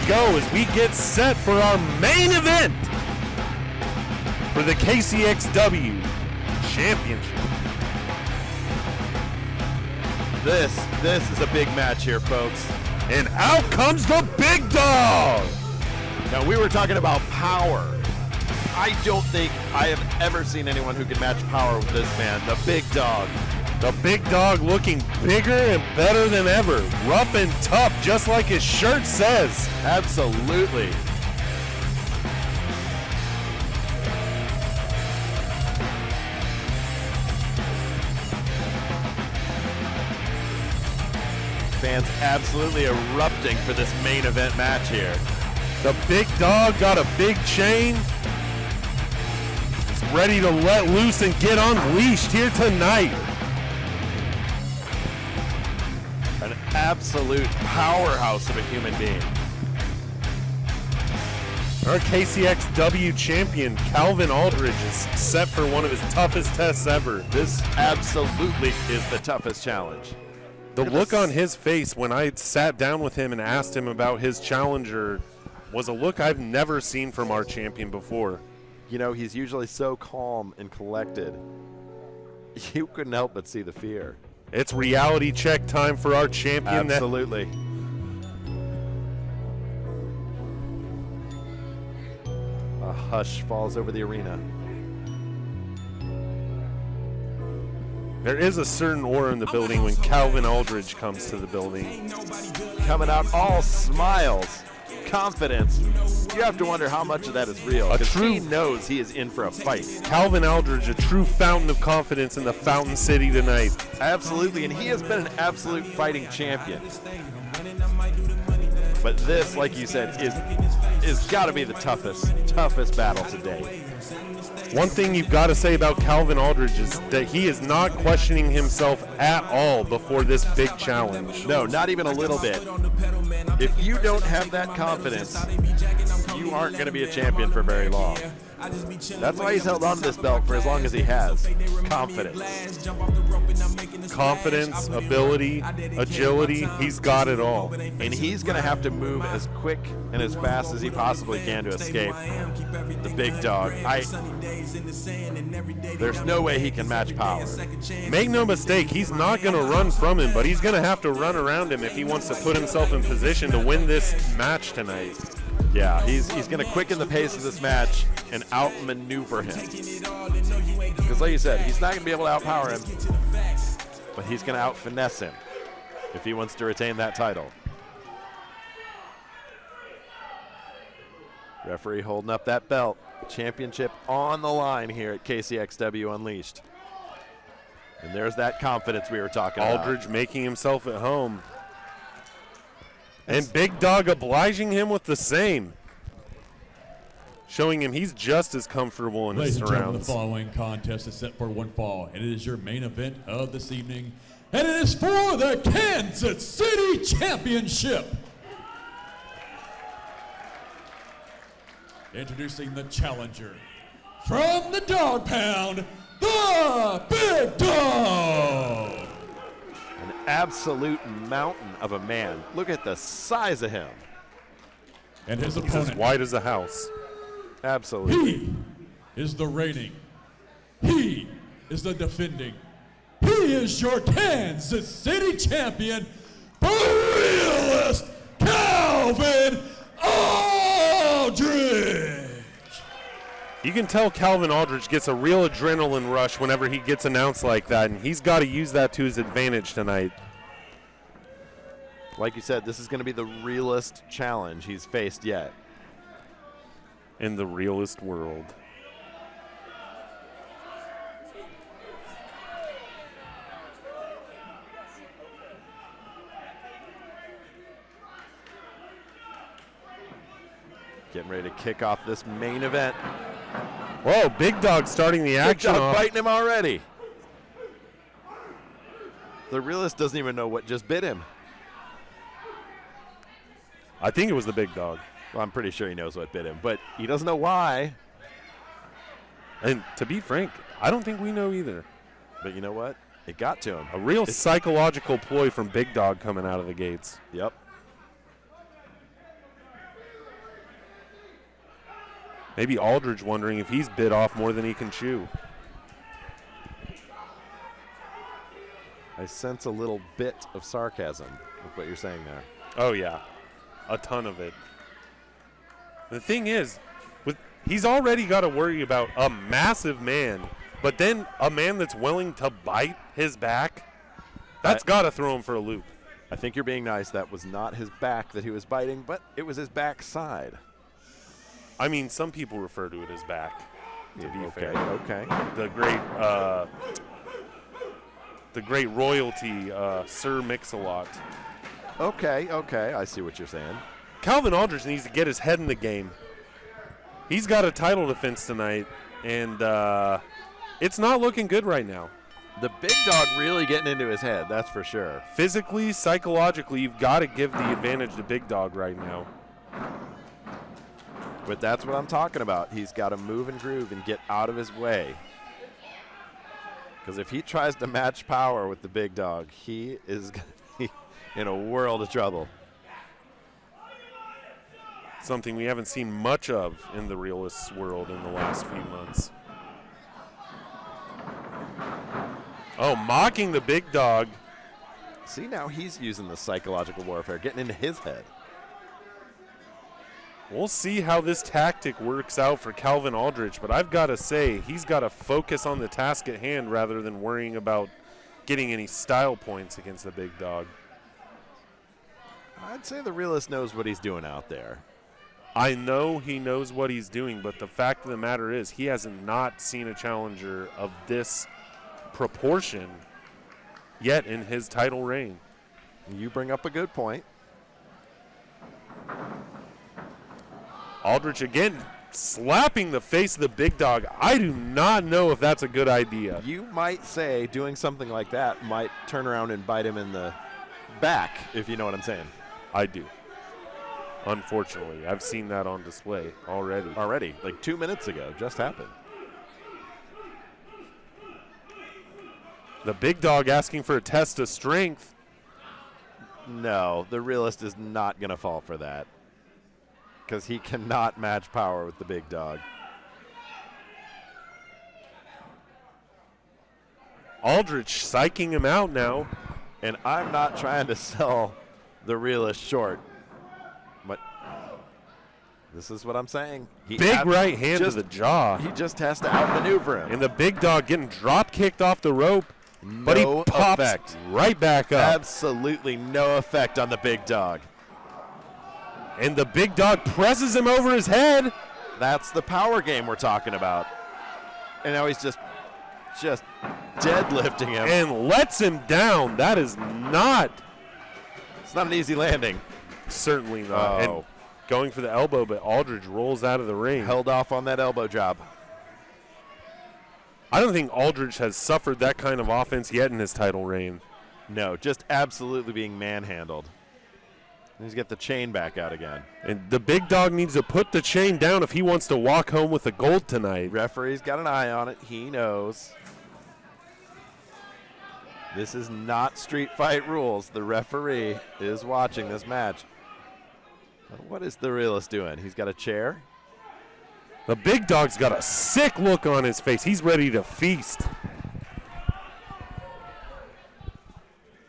go as we get set for our main event for the KCXW Championship. This is a big match here, folks. And out comes the Bigg Dogg. Now, we were talking about power. I don't think I have ever seen anyone who can match power with this man, the Bigg Dogg. The Bigg Dogg looking bigger and better than ever. Rough and tough, just like his shirt says. Absolutely. Fans absolutely erupting for this main event match here. The Bigg Dogg got a big chain. He's ready to let loose and get unleashed here tonight. An absolute powerhouse of a human being. Our KCXW champion, Calvin Aldridge, is set for one of his toughest tests ever. This absolutely is the toughest challenge. The look on his face when I sat down with him and asked him about his challenger was a look I've never seen from our champion before. You know, he's usually so calm and collected. You couldn't help but see the fear. It's reality check time for our champion. Absolutely. A hush falls over the arena. There is a certain aura in the building when Calvin Aldridge comes to the building. Coming out all smiles, confidence. You have to wonder how much of that is real, because he knows he is in for a fight. Calvin Aldridge, a true fountain of confidence in the Fountain City tonight. Absolutely, and he has been an absolute fighting champion. But this, like you said, is got to be the toughest battle today. One thing you've got to say about Calvin Aldridge is that he is not questioning himself at all before this big challenge. No, not even a little bit. If you don't have that confidence, you aren't going to be a champion for very long. That's why he's held on to this belt for as long as he has. Confidence. Confidence, ability, agility, he's got it all. And he's going to have to move as quick and as fast as he possibly can to escape the Bigg Dogg. There's no way he can match power. Make no mistake, he's not going to run from him, but he's going to have to run around him if he wants to put himself in position to win this match tonight. Yeah, he's going to quicken the pace of this match and outmaneuver him. Because like you said, he's not going to be able to outpower him, but he's going to out-finesse him if he wants to retain that title. Referee holding up that belt. Championship on the line here at KCXW Unleashed. And there's that confidence we were talking about. Aldridge making himself at home. And Bigg Dogg obliging him with the same. Showing him he's just as comfortable in his surrounds. Ladies and gentlemen, the following contest is set for one fall, and it is your main event of this evening, and it is for the Kansas City Championship. Introducing the challenger from the Dog Pound, the Bigg Dogg. An absolute mountain of a man. Look at the size of him. And his He's opponent. as wide as a house. Absolutely. He is the reigning. He is the defending. He is your Kansas City champion, the Realist Calvin Aldridge. You can tell Calvin Aldridge gets a real adrenaline rush whenever he gets announced like that, and he's got to use that to his advantage tonight. Like you said, this is going to be the realest challenge he's faced yet. In the realist world. Getting ready to kick off this main event. Whoa, Bigg Dogg starting the action Bigg Dogg off. biting him already. The realist doesn't even know what just bit him. I think it was the Bigg Dogg. Well, I'm pretty sure he knows what bit him, but he doesn't know why. And to be frank, I don't think we know either. But you know what? It got to him. A real psychological ploy from Bigg Dogg coming out of the gates. Yep. Maybe Aldridge wondering if he's bit off more than he can chew. I sense a little bit of sarcasm with what you're saying there. Oh, yeah. A ton of it. The thing is, he's already got to worry about a massive man, but then a man that's willing to bite his back, that's got to throw him for a loop. I think you're being nice. That was not his back that he was biting, but it was his backside. I mean, some people refer to it as back, to be fair. Okay. The great royalty, Sir Mix-a-Lot. Okay, I see what you're saying. Calvin Aldridge needs to get his head in the game. He's got a title defense tonight, and it's not looking good right now. The Bigg Dogg really getting into his head, that's for sure. Physically, psychologically, you've got to give the advantage to Bigg Dogg right now. But that's what I'm talking about. He's got to move and groove and get out of his way. Because if he tries to match power with the Bigg Dogg, he is going to be in a world of trouble. Something we haven't seen much of in the Realist World in the last few months. Oh, mocking the Bigg Dogg. See, now he's using the psychological warfare, getting into his head. We'll see how this tactic works out for Calvin Aldridge, but I've got to say, he's got to focus on the task at hand rather than worrying about getting any style points against the Bigg Dogg. I'd say the Realist knows what he's doing out there. I know he knows what he's doing, but the fact of the matter is he has not seen a challenger of this proportion yet in his title reign. You bring up a good point. Aldridge again slapping the face of the Bigg Dogg. I do not know if that's a good idea. You might say doing something like that might turn around and bite him in the back, if you know what I'm saying. I do. Unfortunately, I've seen that on display already. Already, like 2 minutes ago, just happened. The Bigg Dogg asking for a test of strength. No, the Realist is not going to fall for that because he cannot match power with the Bigg Dogg. Aldridge psyching him out now. And I'm not trying to sell the Realist short, but this is what I'm saying. Big right hand to the jaw. He just has to outmaneuver him. And the Bigg Dogg getting drop kicked off the rope. But he pops effect. Right back up. Absolutely no effect on the Bigg Dogg. And the Bigg Dogg presses him over his head. That's the power game we're talking about. And now he's just deadlifting him. And lets him down. That is not. It's not an easy landing. Certainly not. Oh. And going for the elbow, but Aldridge rolls out of the ring. Held off on that elbow job. I don't think Aldridge has suffered that kind of offense yet in his title reign. No, just absolutely being manhandled. He's got the chain back out again. And the Bigg Dogg needs to put the chain down if he wants to walk home with the gold tonight. Referee's got an eye on it. He knows. This is not street fight rules. The referee is watching this match. What is the Realist doing? He's got a chair. The Bigg Dogg's got a sick look on his face. He's ready to feast.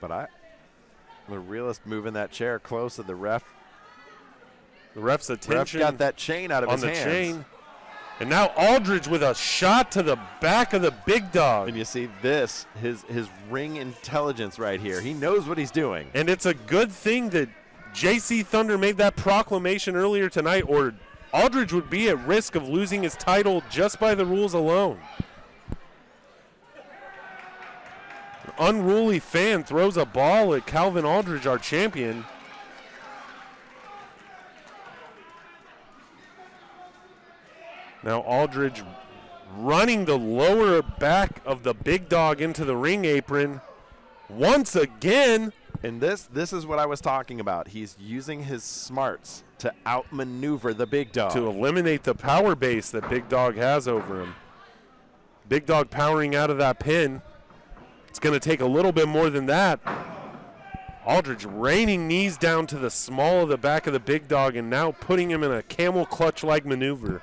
But the Realist moving that chair close to the ref. The ref's attention. Ref got that chain out of his hands. On the chain. And now Aldridge with a shot to the back of the Bigg Dogg. And you see this, his ring intelligence right here. He knows what he's doing. And it's a good thing that JC Thunder made that proclamation earlier tonight, or Aldridge would be at risk of losing his title just by the rules alone. An unruly fan throws a ball at Calvin Aldridge, our champion. Now Aldridge running the lower back of the Bigg Dogg into the ring apron once again. And this is what I was talking about. He's using his smarts to outmaneuver the Bigg Dogg. To eliminate the power base that Bigg Dogg has over him. Bigg Dogg powering out of that pin. It's going to take a little bit more than that. Aldridge raining knees down to the small of the back of the Bigg Dogg and now putting him in a camel clutch-like maneuver.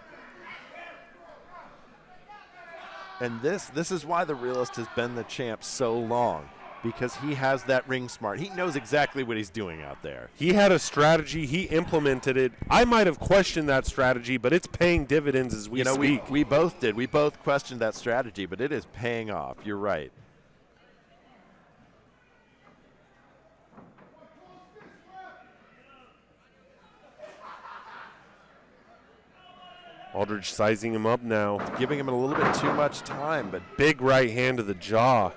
And this is why the Realist has been the champ so long, because he has that ring smart. He knows exactly what he's doing out there. He had a strategy. He implemented it. I might have questioned that strategy, but it's paying dividends as we speak. We both did. We both questioned that strategy, but it is paying off. You're right. Aldridge sizing him up now. Giving him a little bit too much time, but big right hand to the jaw.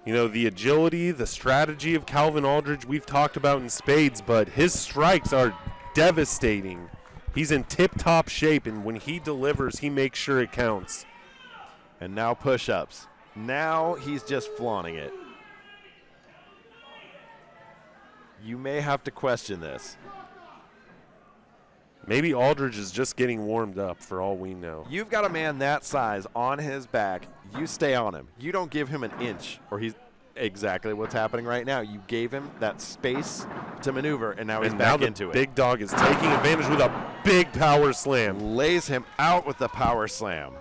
You know, the agility, the strategy of Calvin Aldridge we've talked about in spades, but his strikes are devastating. He's in tip-top shape, and when he delivers, he makes sure it counts. And now push-ups. Now he's just flaunting it. You may have to question this. Maybe Aldridge is just getting warmed up for all we know. You've got a man that size on his back. You stay on him. You don't give him an inch, or he's exactly what's happening right now. You gave him that space to maneuver, and now he's back into it. Bigg Dogg is taking advantage with a big power slam. Lays him out with the power slam.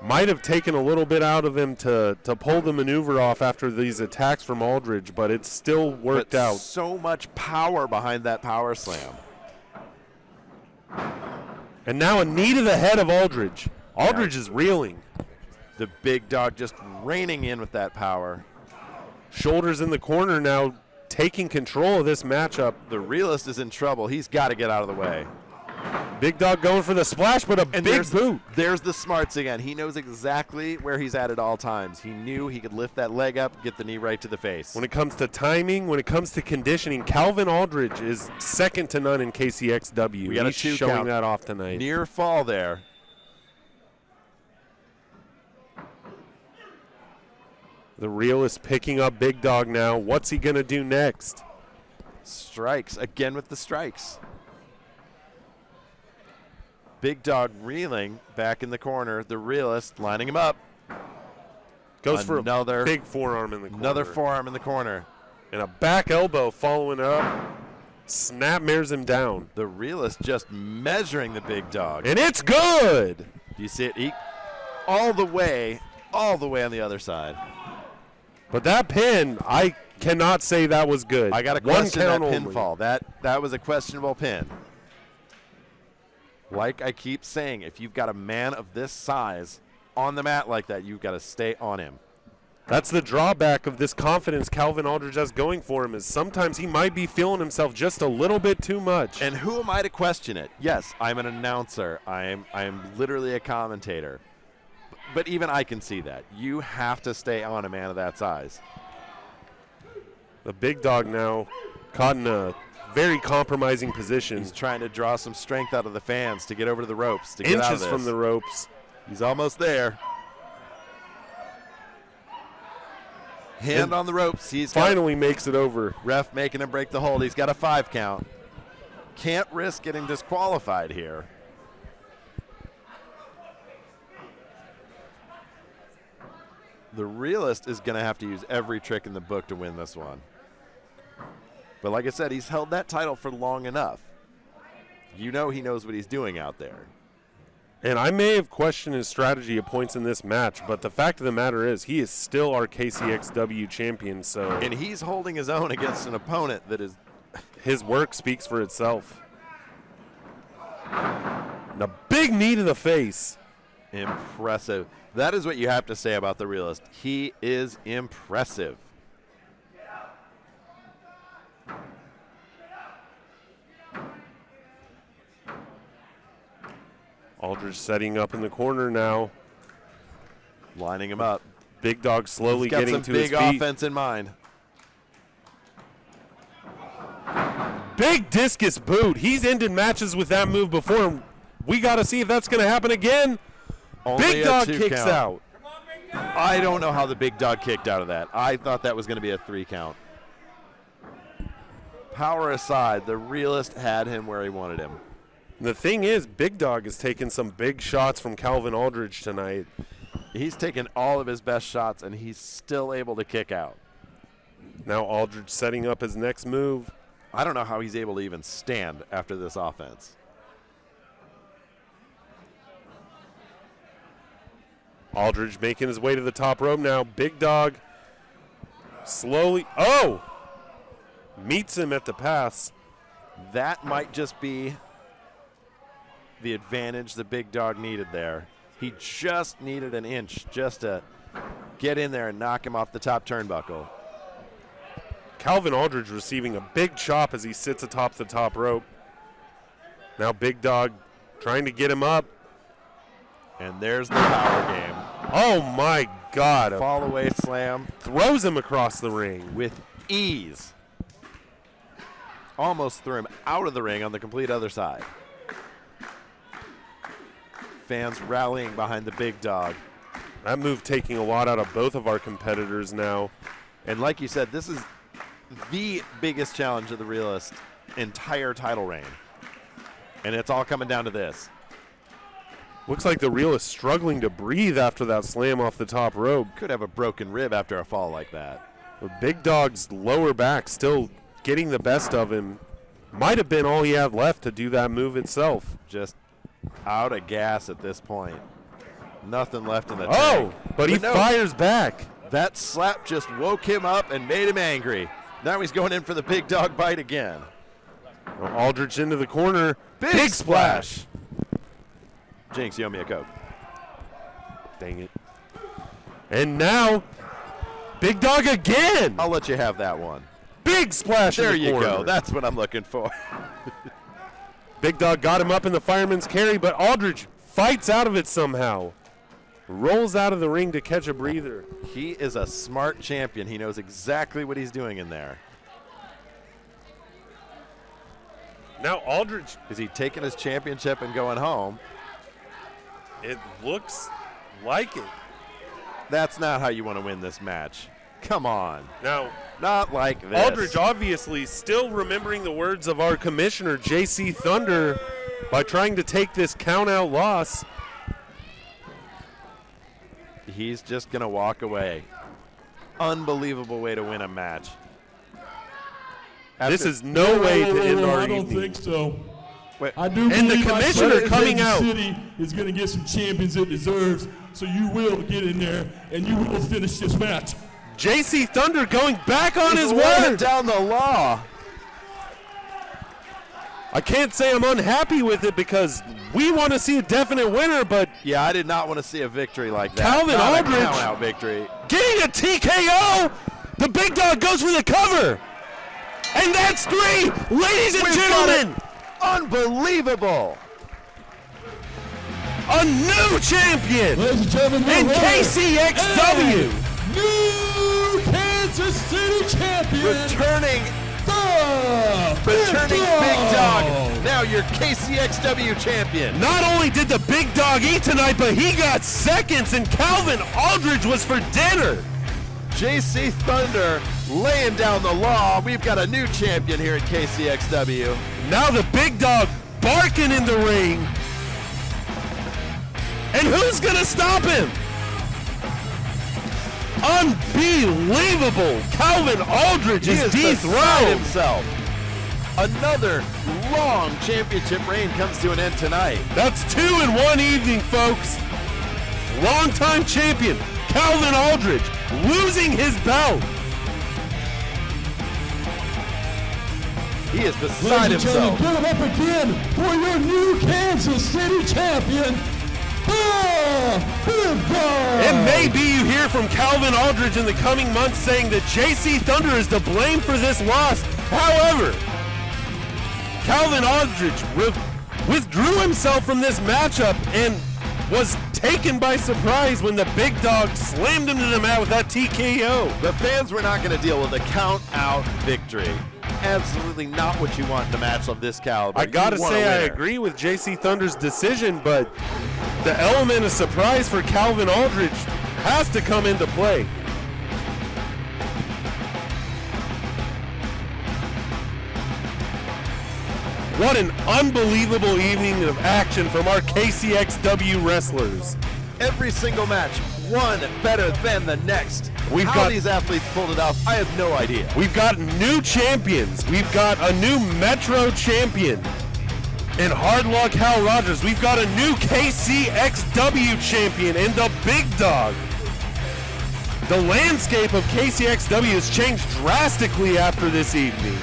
Might have taken a little bit out of him to pull the maneuver off after these attacks from Aldridge, but it still worked out. So much power behind that power slam. And now a knee to the head of Aldridge. Aldridge is reeling. The Bigg Dogg just reining in with that power. Shoulders in the corner now, taking control of this matchup. The Realist is in trouble. He's got to get out of the way. Bigg Dogg going for the splash, but big boot. There's the smarts again. He knows exactly where he's at all times. He knew he could lift that leg up, get the knee right to the face. When it comes to timing, when it comes to conditioning, Calvin Aldridge is second to none in KCXW. We got He's showing that off tonight. Near fall there. The Realist picking up Bigg Dogg now. What's he going to do next? Strikes, again with the strikes. Bigg Dogg reeling back in the corner. The Realist lining him up. Goes for a big forearm in the corner. Another forearm in the corner. And a back elbow following it up. Snap mares him down. The Realist just measuring the Bigg Dogg. And it's good. Do you see it? All the way on the other side. But that pin, I cannot say that was good. I got to question that pinfall. That was a questionable pin. Like I keep saying, if you've got a man of this size on the mat like that, you've got to stay on him. That's the drawback of this confidence Calvin Aldridge has going for him, is sometimes he might be feeling himself just a little bit too much. And who am I to question it? Yes, I'm an announcer. I am literally a commentator. But even I can see that. You have to stay on a man of that size. The Bigg Dogg now caught in a very compromising position. He's trying to draw some strength out of the fans to get over to the ropes, to get out of this. Inches from the ropes. He's almost there. Hand on the ropes. He's finally makes it over. Ref making him break the hold. He's got a 5 count. Can't risk getting disqualified here. The Realist is going to have to use every trick in the book to win this one. But like I said, he's held that title for long enough. You know he knows what he's doing out there. And I may have questioned his strategy at points in this match, but the fact of the matter is he is still our KCXW champion. And he's holding his own against an opponent that is... His work speaks for itself. And a big knee to the face. Impressive. That is what you have to say about the Realist. He is impressive. Aldridge setting up in the corner now. Lining him up. Bigg Dogg slowly getting to his feet. He's got some big offense in mind. Big discus boot. He's ended matches with that move before. We got to see if that's going to happen again. Bigg Dogg kicks out. I don't know how the Bigg Dogg kicked out of that. I thought that was going to be a 3 count. Power aside, the Realist had him where he wanted him. The thing is, Bigg Dogg has taken some big shots from Calvin Aldridge tonight. He's taken all of his best shots, and he's still able to kick out. Now Aldridge setting up his next move. I don't know how he's able to even stand after this offense. Aldridge making his way to the top rope now. Bigg Dogg slowly, meets him at the pass. That might just be the advantage the Bigg Dogg needed there. He just needed an inch just to get in there and knock him off the top turnbuckle. Calvin Aldridge receiving a big chop as he sits atop the top rope. Now Bigg Dogg trying to get him up. And there's the power game. Oh my God. A Fall away slam throws him across the ring. with ease. Almost threw him out of the ring on the complete other side. Fans rallying behind the Bigg Dogg. That move taking a lot out of both of our competitors now. And like you said, this is the biggest challenge of the Realist entire title reign. And it's all coming down to this. Looks like the Realist struggling to breathe after that slam off the top rope. Could have a broken rib after a fall like that. But Bigg Dogg's lower back still getting the best of him. Might have been all he had left to do that move itself. Just out of gas at this point. Nothing left in the Oh, tank. but he fires back. That slap just woke him up and made him angry. Now he's going in for the Bigg Dogg bite again. Aldridge into the corner. Big splash. Jinx, you owe me a Coke. Dang it. And now, Bigg Dogg again. I'll let you have that one. Big splash There in the you corner. go. That's what I'm looking for. Bigg Dogg got him up in the fireman's carry, but Aldridge fights out of it somehow. Rolls out of the ring to catch a breather. He is a smart champion. He knows exactly what he's doing in there. Now Aldridge, Is he taking his championship and going home? it looks like it. That's not how you want to win this match. Come on. Now, Not like this. Aldridge obviously still remembering the words of our commissioner, JC Thunder, by trying to take this count-out loss. He's just going to walk away. Unbelievable way to win a match. This is no way to end our I don't evening. think so. Wait, I do And the believe our commissioner Kansas coming out. City is going to get some champions it deserves, so you will get in there and you will finish this match. JC Thunder going back on his laying word. down the law. I can't say I'm unhappy with it because we want to see a definite winner, but Yeah, I did not want to see a victory like that. Calvin Not Aldridge. a count-out victory. getting a TKO. The Bigg Dogg goes for the cover. And that's 3, ladies and We've got gentlemen. it. Unbelievable. A new champion Ladies and gentlemen, in your KCXW. and new Kansas City champion, Returning the Bigg Dogg. Now your KCXW champion. Not only did the Bigg Dogg eat tonight, but he got seconds, and Calvin Aldridge was for dinner. JC Thunder laying down the law. We've got a new champion here at KCXW. Now the Bigg Dogg barking in the ring. And who's going to stop him? Unbelievable. Calvin Aldridge He is is beside dethroned. himself. Another long championship reign comes to an end tonight. That's 2 in one evening, folks. Longtime champion Calvin Aldridge losing his belt. He is beside Ladies and gentlemen, himself. give it up again for your new Kansas City champion, the Bigg Dogg. It may be you hear from Calvin Aldridge in the coming months saying that JC Thunder is to blame for this loss. However, Calvin Aldridge withdrew himself from this matchup and was taken by surprise when the Bigg Dogg slammed him to the mat with that TKO. The fans were not going to deal with a count-out victory. Absolutely not what you want in a match of this caliber. I gotta You want a say I winner. agree with JC Thunder's decision, but the element of surprise for Calvin Aldridge has to come into play. What an unbelievable evening of action from our KCXW wrestlers. Every single match, one better than the next. We've How got- these athletes pulled it off, I have no idea. We've got new champions. We've got a new Metro champion. And hard luck Hal Rogers, we've got a new KCXW champion in the Bigg Dogg. The landscape of KCXW has changed drastically after this evening.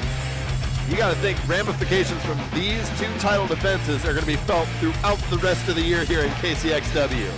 You got to think ramifications from these two title defenses are going to be felt throughout the rest of the year here in KCXW.